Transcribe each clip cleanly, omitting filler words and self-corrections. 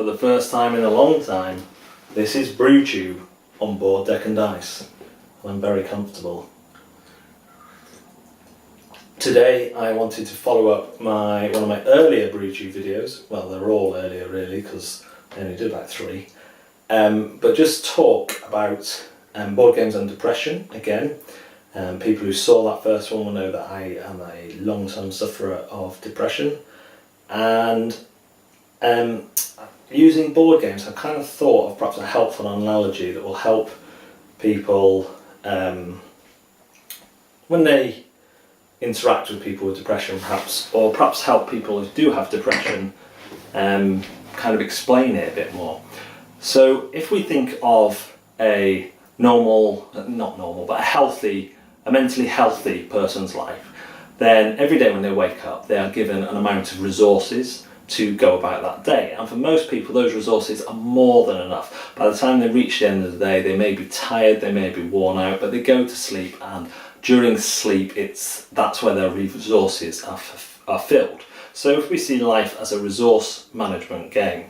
for the first time in a long time. This is BrewTube on board Deck and Dice. I'm very comfortable. Today I wanted to follow up one of my earlier BrewTube videos. Well, they're all earlier really, because I only did like 3. But just talk about board games and depression again. People who saw that first one will know that I am a long-term sufferer of depression, and using board games, I've kind of thought of perhaps a helpful analogy that will help people when they interact with people with depression, or perhaps help people who do have depression kind of explain it a bit more. So if we think of a a mentally healthy person's life, then every day when they wake up they are given an amount of resources to go about that day, and for most people those resources are more than enough. By the time they reach the end of the day they may be tired, they may be worn out, but they go to sleep, and during sleep that's where their resources are filled. So if we see life as a resource management game,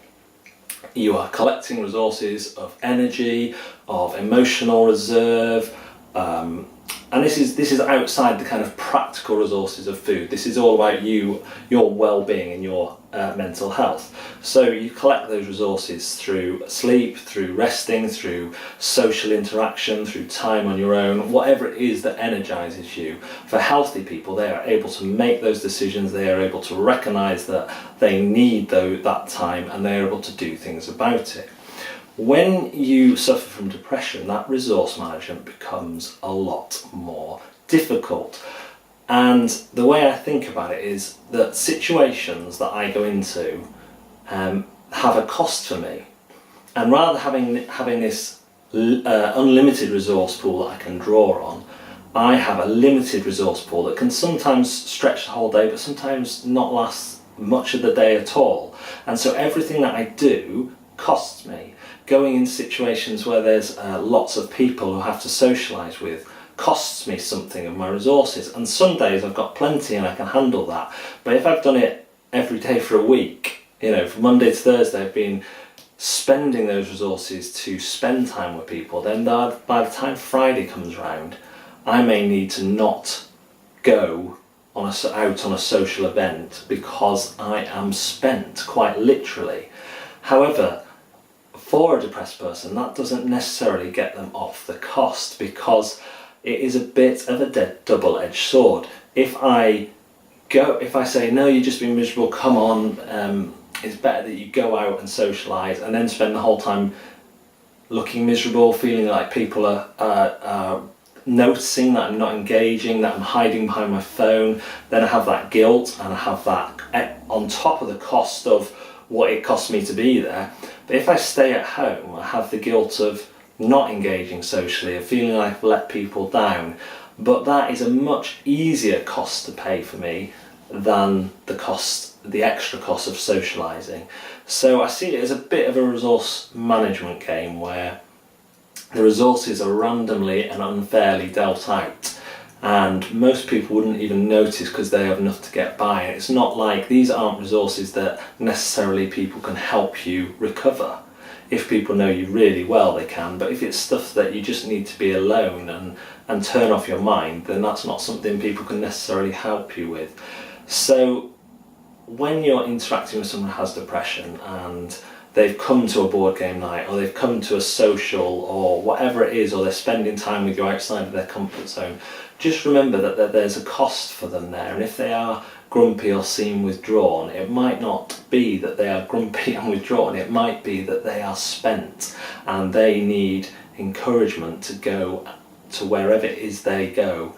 you are collecting resources of energy, of emotional reserve, and this is outside the kind of practical resources of food. This is all about your well-being and your mental health. So you collect those resources through sleep, through resting, through social interaction, through time on your own, whatever it is that energizes you. For healthy people, they are able to make those decisions, they are able to recognize that they need that time, and they are able to do things about it. When you suffer from depression, that resource management becomes a lot more difficult. And the way I think about it is that situations that I go into have a cost for me. And rather than having this unlimited resource pool that I can draw on, I have a limited resource pool that can sometimes stretch the whole day, but sometimes not last much of the day at all. And so everything that I do costs me. Going in situations where there's lots of people who I have to socialise with costs me something of my resources, and some days I've got plenty and I can handle that. But if I've done it every day for a week, from Monday to Thursday I've been spending those resources to spend time with people, then by the time Friday comes round I may need to not go out on a social event because I am spent, quite literally. However, for a depressed person, that doesn't necessarily get them off the cost, because it is a bit of a double-edged sword. If I say, no, you've just been miserable, come on, it's better that you go out and socialise, and then spend the whole time looking miserable, feeling like people are noticing that I'm not engaging, that I'm hiding behind my phone, then I have that guilt, and I have that on top of the cost of what it costs me to be there. But if I stay at home, I have the guilt of not engaging socially, of feeling like I've let people down. But that is a much easier cost to pay for me than the extra cost of socialising. So I see it as a bit of a resource management game where the resources are randomly and unfairly dealt out, and most people wouldn't even notice because they have enough to get by. And it's not like these aren't resources that necessarily people can help you recover. If people know you really well, they can, but if it's stuff that you just need to be alone and turn off your mind, then that's not something people can necessarily help you with. So when you're interacting with someone who has depression and they've come to a board game night, or they've come to a social, or whatever it is, or they're spending time with you outside of their comfort zone, just remember that there's a cost for them there. And if they are grumpy or seem withdrawn, it might not be that they are grumpy and withdrawn, it might be that they are spent and they need encouragement to go to wherever it is they go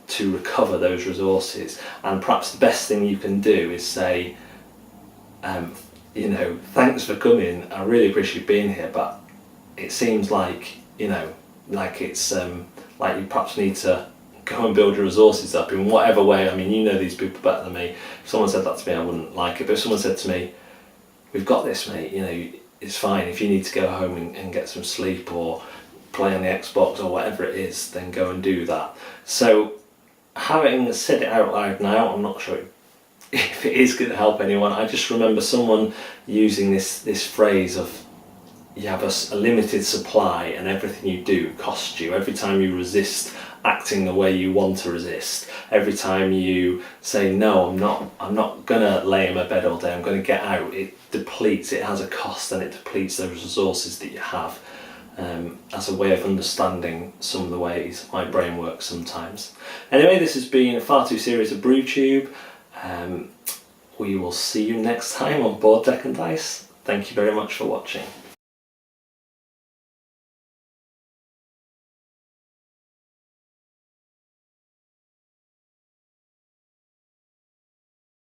to recover those resources. And perhaps the best thing you can do is say, thanks for coming, I really appreciate being here, but it seems like, it's like you perhaps need to go and build your resources up in whatever way. I mean, you know these people better than me. If someone said that to me, I wouldn't like it, but if someone said to me, we've got this, mate, it's fine, if you need to go home and get some sleep or play on the Xbox or whatever it is, then go and do that. So having said it out loud now, I'm not sure it if it is going to help anyone, I just remember someone using this phrase of, you have a limited supply and everything you do costs you. Every time you resist acting the way you want to resist, every time you say no, I'm not gonna lay in my bed all day, I'm gonna get out, it depletes, it has a cost, and it depletes those resources that you have. As a way of understanding some of the ways my brain works sometimes. Anyway, this has been Far Too Serious of BrewTube. We will see you next time on Board Deck and Dice. Thank you very much for watching.